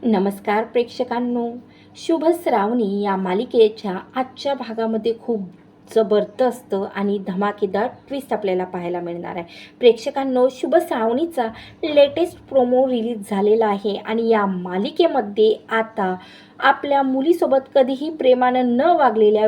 नमस्कार प्रेक्षकांनो. शुभ श्रावणी या मालिकेच्या आजच्या भागामध्ये खूप जबरदस्त आणि धमाकेदार ट्विस्ट आपल्याला पाहायला मिळणार आहे. प्रेक्षकांनो, शुभ श्रावणीचा लेटेस्ट प्रोमो रिलीज झालेला आहे आणि या मालिकेमध्ये आता आपल्या मुलीसोबत कधीही प्रेमानं न वागलेल्या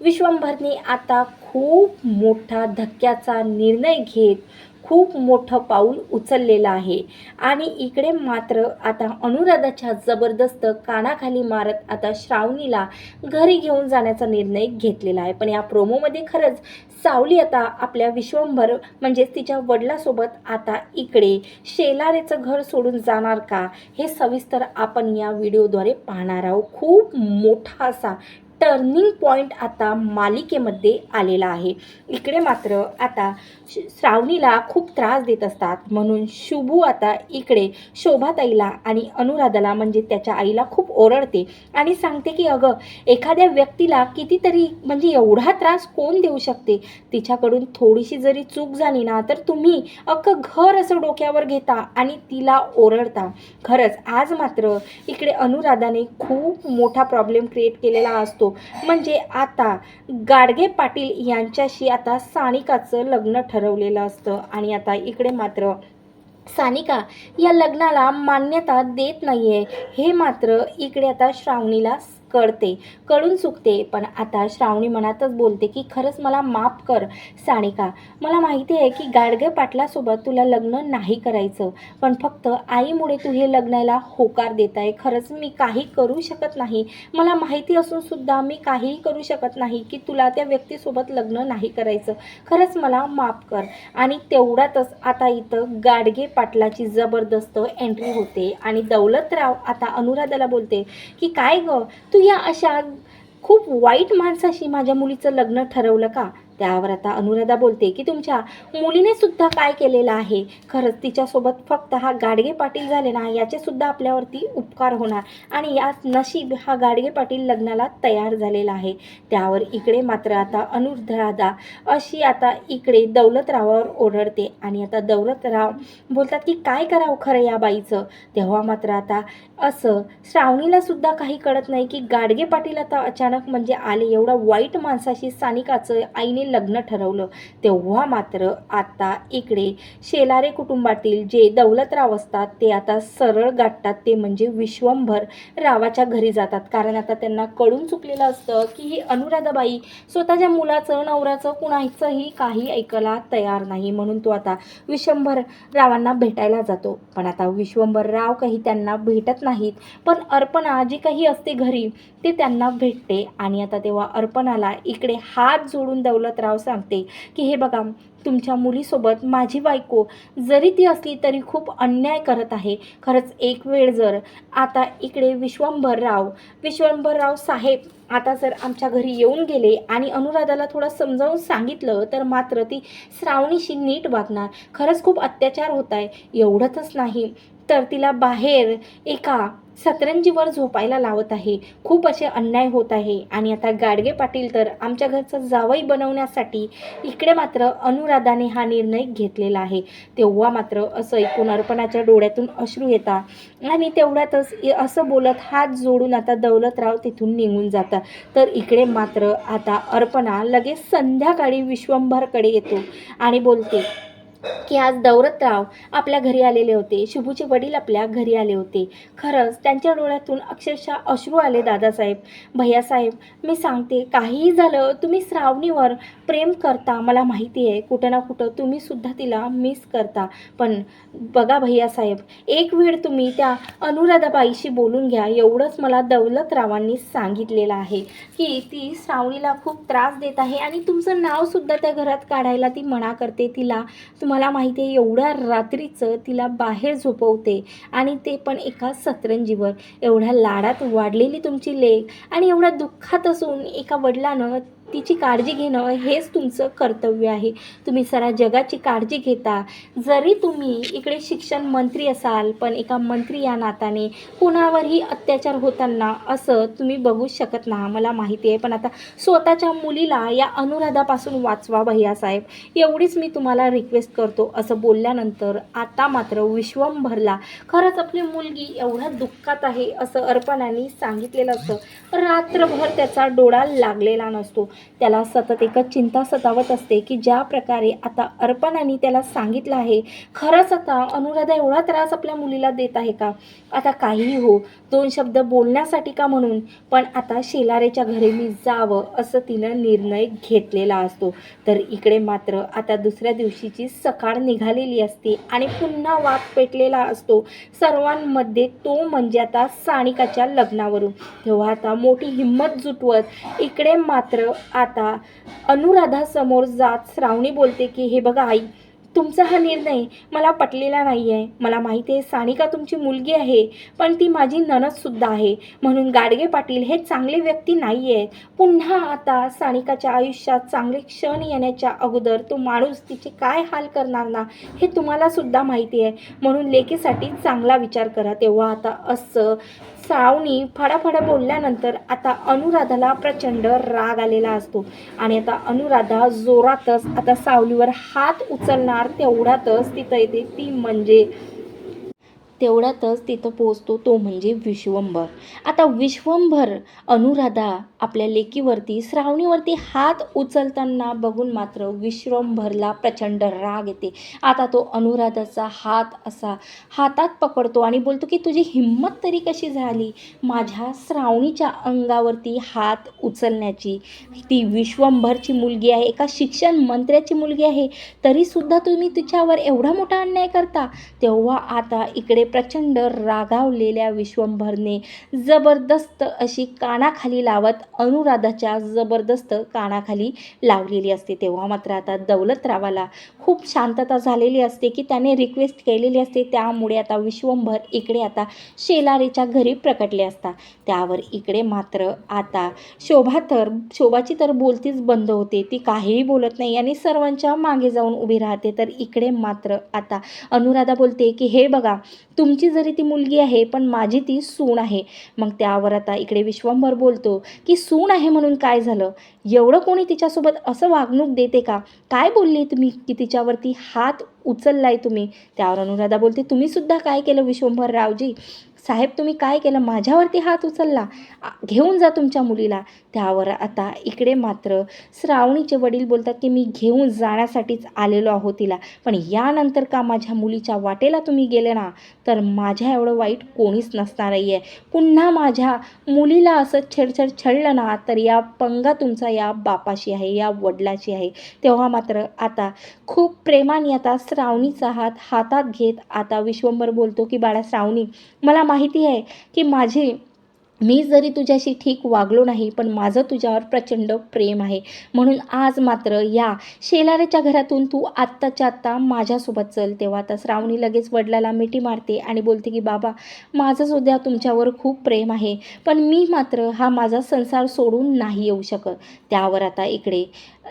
विश्वंभरने आता खूप मोठा धक्क्याचा निर्णय घेत खूप मोठं पाऊल उचललेलं आहे. आणि इकडे मात्र आता अनुराधाच्या जबरदस्त कानाखाली मारत आता श्रावणीला घरी घेऊन जाण्याचा निर्णय घेतलेला आहे. पण या प्रोमोमध्ये खरंच सावली आता आपल्या विश्वंभर म्हणजेच तिच्या वडिलांसोबत आता इकडे शेलारेचं घर सोडून जाणार का, हे सविस्तर आपण या व्हिडिओद्वारे पाहणार आहोत. खूप मोठा असा टर्निंग पॉईंट आता मालिकेमध्ये आलेला आहे. इकडे मात्र आता श्रावणीला खूप त्रास देत असतात म्हणून शुभू आता इकडे शोभाताईला आणि अनुराधाला म्हणजे त्याच्या आईला खूप ओरडते आणि सांगते की अगं, एखाद्या व्यक्तीला कितीतरी म्हणजे एवढा त्रास कोण देऊ शकते. तिच्याकडून थोडीशी जरी चूक झाली ना तर तुम्ही अख्खं घर असं डोक्यावर घेता आणि तिला ओरडता. खरंच आज मात्र इकडे अनुराधाने खूप मोठा प्रॉब्लेम क्रिएट केलेला असतो. म्हणजे आता गाडगे पाटील यांच्याशी आता सानिकाचं लग्न ठरवलेलं असतं आणि आता इकडे मात्र सानिका या लग्नाला मान्यता देत नाहीये. हे मात्र इकडे आता श्रावणीला कळून चुकते. पण आता श्रावणी मनातच बोलते की खरंच मला माफ कर सानिका. मला माहिती आहे की गाडगे पाटलासोबत तुला लग्न नाही करायचं, पण फक्त आईमुळे तू हे लग्नाला होकार देत आहे. खरंच मी काही करू शकत नाही. मला माहिती असून सुद्धा मी काहीही करू शकत नाही की तुला त्या व्यक्तीसोबत लग्न नाही करायचं. खरंच मला माफ कर. आणि तेवढ्यातच आता इथं गाडगे पाटलाची जबरदस्त एंट्री होते आणि दौलतराव आता अनुराधाला बोलते की काय गं, तू या अशा खूप वाईट माणसाशी माझ्या मुलीचं लग्न ठरवलं का. त्यावर आता अनुराधा बोलते की तुमच्या मुलीने सुद्धा काय केलेलं आहे. खरंच तिच्यासोबत फक्त हा गाडगे पाटील झाले ना, याचे सुद्धा आपल्यावरती उपकार होणार आणि या नशीब हा गाडगे पाटील लग्नाला तयार झालेला आहे. त्यावर इकडे मात्र आता अनुराधा अशी आता इकडे दौलतरावावर ओरडते आणि आता दौलतराव बोलतात की काय करावं खरं या बाईचं. तेव्हा मात्र आता असं श्रावणीला सुद्धा काही कळत नाही की गाडगे पाटील आता अचानक म्हणजे आले. एवढा वाईट माणसाशी सानिकाचं आईने लग्न ठरवलं. तेव्हा मात्र आता इकडे शेलारे कुटुंबातील जे दौलतराव असतात ते आता सरळ गाठतात, ते म्हणजे विश्वंभर रावाच्या घरी जातात. कारण आता त्यांना कळून चुकलेलं असतं की ही अनुराधाबाई स्वतःच्या मुलाचं नवऱ्याचं कुणाचंही काही ऐकायला तयार नाही. म्हणून तो आता विश्वंभर रावांना भेटायला जातो. पण आता विश्वंभर राव काही त्यांना भेटत नाहीत, पण अर्पणा जी काही असते घरी ते त्यांना भेटते. आणि आता तेव्हा अर्पणाला इकडे हात जोडून दौलतराव सांगते की हे बघा, तुमच्या मुलीसोबत माझी बायको जरी ती असली तरी खूप अन्याय करत आहे. खरंच एक वेळ जर आता इकडे विश्वंभरराव साहेब आता जर आमच्या घरी येऊन गेले आणि अनुराधाला थोडं समजावून सांगितलं तर मात्र ती श्रावणीशी नीट वागणार. खरंच खूप अत्याचार होत आहे. एवढंच नाही तर तिला बाहेर एका सतरंजीवर झोपायला लावत आहे. खूप असे अन्याय होत आहे. आणि आता गाडगे पाटील तर आमच्या घरचं जावई बनवण्यासाठी इकडे मात्र अनुराधाने हा निर्णय घेतलेला आहे. तेव्हा मात्र असं ऐकून अर्पणाच्या डोळ्यातून अश्रू येतात आणि तेवढ्यातच असं बोलत हात जोडून आता दौलतराव तिथून निघून जातात. तर इकडे मात्र आता अर्पणा लगेच संध्याकाळी विश्वंभरकडे येतो आणि बोलते की आज दौलतराव आपल्या घरी आलेले होते, शुभूचे वडील आपल्या घरी आले होते. खरंच त्यांच्या डोळ्यातून अक्षरशः अश्रू आले. दादासाहेब, भैयासाहेब, मी सांगते काहीही झालं तुम्ही श्रावणीवर प्रेम करता, मला माहिती आहे. कुठं ना कुठं तुम्ही सुद्धा तिला मिस करता. पण बघा भैयासाहेब, एक वेळ तुम्ही त्या अनुराधाबाईशी बोलून घ्या. एवढंच मला दौलतरावांनी सांगितलेलं आहे की ती श्रावणीला खूप त्रास देत आहे आणि तुमचं नावसुद्धा त्या घरात काढायला ती मना करते. तुम्हाला माहिती आहे एवढ्या रात्रीचं तिला बाहेर झोपवते आणि ते पण एका सतरंजीवर. एवढ्या लाडात वाढलेली तुमची लेक आणि एवढ्या दुःखात असून एका वडिलानं तिची काळजी घेणं हेच तुमचं कर्तव्य आहे. तुम्ही साऱ्या जगाची काळजी घेता. जरी तुम्ही इकडे शिक्षण मंत्री असाल, पण एका मंत्री या नात्याने कुणावरही अत्याचार होताना असं तुम्ही बघू शकत नाही, मला माहिती आहे. पण आता स्वतःच्या मुलीला या अनुराधापासून वाचवा भैयासाहेब, एवढीच मी तुम्हाला रिक्वेस्ट करतो. असं बोलल्यानंतर आता मात्र विश्वंभरला खरंच आपली मुलगी एवढ्या दुःखात आहे असं अर्पणाने सांगितलेलं असतं. रात्रभर त्याचा डोळा लागलेला नसतो. त्याला सतत एकच चिंता सतावत असते की ज्या प्रकारे आता अर्पणाने त्याला सांगितलं आहे, खरंच आता अनुराधा एवढा त्रास आपल्या मुलीला देत आहे का? आता काहीही हो, 2 शब्द बोलण्यासाठी का म्हणून, पण आता शेलारेच्या घरी मी जावं असं तिनं निर्णय घेतलेला असतो. तर इकडे मात्र आता दुसऱ्या दिवशीची सकाळ निघालेली असते आणि पुन्हा वाद पेटलेला असतो सर्वांमध्ये, तो म्हणजे आता सानिकाच्या लग्नावरून. तेव्हा आता मोठी हिंमत जुटवत इकडे मात्र आता अनुराधासमोर जात श्रावणी बोलते की हे बघा आई, तुमचा हा निर्णय मला पटलेला नाही आहे. मला माहिती आहे सानिका तुमची मुलगी आहे, पण ती माझी नणदसुद्धा आहे. म्हणून गाडगे पाटील हे चांगले व्यक्ती नाही आहेत. पुन्हा आता सानिकाच्या आयुष्यात चांगले क्षण येण्याच्या अगोदर तो माणूस तिचे काय हाल करणार ना, हे तुम्हालासुद्धा माहिती आहे. म्हणून लेकीसाठी चांगला विचार करा. तेव्हा आता असं श्रावणी फडाफडा बोलल्यानंतर आता अनुराधाला प्रचंड राग आलेला असतो आणि आता अनुराधा जोरातच आता सावलीवर हात उचलणार. तेवढ्यातच तिथं येते ती म्हणजे तेवढ्यातच तिथं पोचतो तो म्हणजे विश्वंभर. आता विश्वंभर अनुराधा आपल्या लेकीवरती श्रावणीवरती हात उचलताना बघून मात्र विश्वंभरला प्रचंड राग येते. आता तो अनुराधाचा हात असा हातात पकडतो आणि बोलतो की तुझी हिंमत तरी कशी झाली माझ्या श्रावणीच्या अंगावरती हात उचलण्याची? ती विश्वंभरची मुलगी आहे, एका शिक्षण मंत्र्याची मुलगी आहे, तरीसुद्धा तुम्ही तिच्यावर एवढा मोठा अन्याय करता. तेव्हा आता इकडे प्रचंड रागावलेल्या विश्वंभरने जबरदस्त अशी कानाखाली लावत अनुराधाच्या जबरदस्त कानाखाली लावलेली असते. तेव्हा मात्र आता दौलतरावाला खूप शांतता झालेली असते की त्याने रिक्वेस्ट केलेली असते. त्यामुळे आता विश्वंभर इकडे आता शेलारेच्या घरी प्रकटले असतात. त्यावर इकडे मात्र आता शोभाची तर बोलतीच बंद होते. ती काहीही बोलत नाही आणि सर्वांच्या मागे जाऊन उभी राहते. तर इकडे मात्र आता अनुराधा बोलते की हे बघा, तुमची जरी ती मुलगी आहे पण माझी ती सून आहे. मग त्यावर आता इकडे विश्वंभर बोलतो की सून आहे म्हणून काय झालं? एवढं कोणी तिच्यासोबत असं वागणूक देते का? काय बोलली तुम्ही की तिच्यावरती हात उचललाय तुम्ही? त्यावर अनुराधा बोलते तुम्हीसुद्धा काय केलं विश्वंभर रावजी साहेब, तुम्ही काय केलं? माझ्यावरती हात उचलला. घेऊन जा तुमच्या मुलीला. त्यावर आता इकडे मात्र श्रावणीचे वडील बोलतात की मी घेऊन जाण्यासाठीच आलेलो आहो तिला, पण यानंतर का माझ्या मुलीच्या वाटेला तुम्ही गेले ना, तर माझ्या एवढं वाईट कोणीच नसणार आहे. पुन्हा माझ्या मुलीला असं छेडछाड छळलं ना, तर या पंगा तुमचा या बापाशी आहे, या वडिलाची आहे. तेव्हा मात्र आता खूप प्रेमाने आता श्रावणीचा हात हातात घेत आता विश्वंभर बोलतो की बाळा श्रावणी, मला माहिती आहे की मी जरी तुझ्याशी ठीक वागलो नाही, पण माझं तुझ्यावर प्रचंड प्रेम आहे. म्हणून आज मात्र या शेलारेच्या घरातून तू आत्ताच्या आत्ता माझ्यासोबत चल. तेव्हा आता श्रावणी लगेच वडिलाला मिठी मारते आणि बोलते की बाबा, माझं सुद्धा तुमच्यावर खूप प्रेम आहे, पण मी मात्र हा माझा संसार सोडून नाही येऊ शकत. त्यावर आता इकडे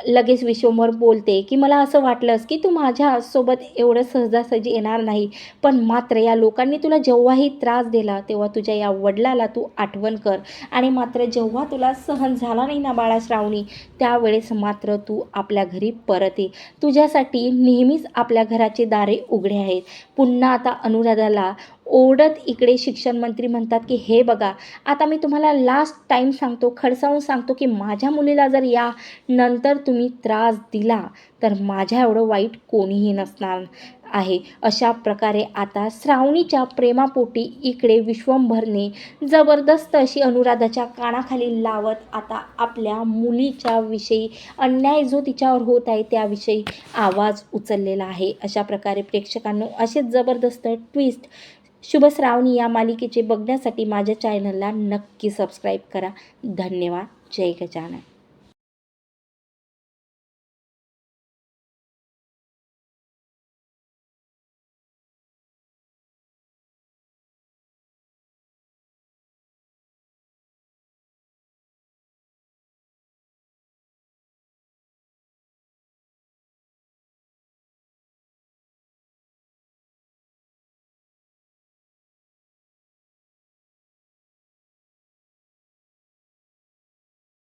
लगेच विश्वंभर बोलते की मला असं वाटलंच की तू माझ्यासोबत एवढं सहजासहजी येणार नाही, पण मात्र या लोकांनी तुला जेव्हाही त्रास दिला तेव्हा तुझ्या या वडिलाला तू आठवण कर आणि मात्र जेव्हा तुला सहन झाला नाही ना बाळा श्रावणी, त्यावेळेस मात्र तू आपल्या घरी परत ये. तुझ्यासाठी नेहमीच आपल्या घराचे दारे उघडे आहेत. पुन्हा आता अनुराधाला ओरडत इकडे शिक्षण मंत्री म्हणतात की हे बघा, आता मी तुम्हाला लास्ट टाईम सांगतो, खडसावून सांगतो की माझ्या मुलीला जर या नंतर तुम्ही त्रास दिला तर माझ्या एवढं वाईट कोणीही नसणार आहे. अशा प्रकारे आता श्रावणीच्या प्रेमापोटी इकडे विश्वंभरने जबरदस्त अशी अनुराधाच्या कानाखाली लावत आता आपल्या मुलीच्या विषयी अन्याय जो तिच्यावर होत आहे त्याविषयी आवाज उचललेला आहे. अशा प्रकारे प्रेक्षकांनो असेच जबरदस्त ट्विस्ट शुभ श्रावणी या मालिकेचे बघण्यासाठी माझ्या चॅनलला नक्की सबस्क्राईब करा. धन्यवाद. जय गजानन.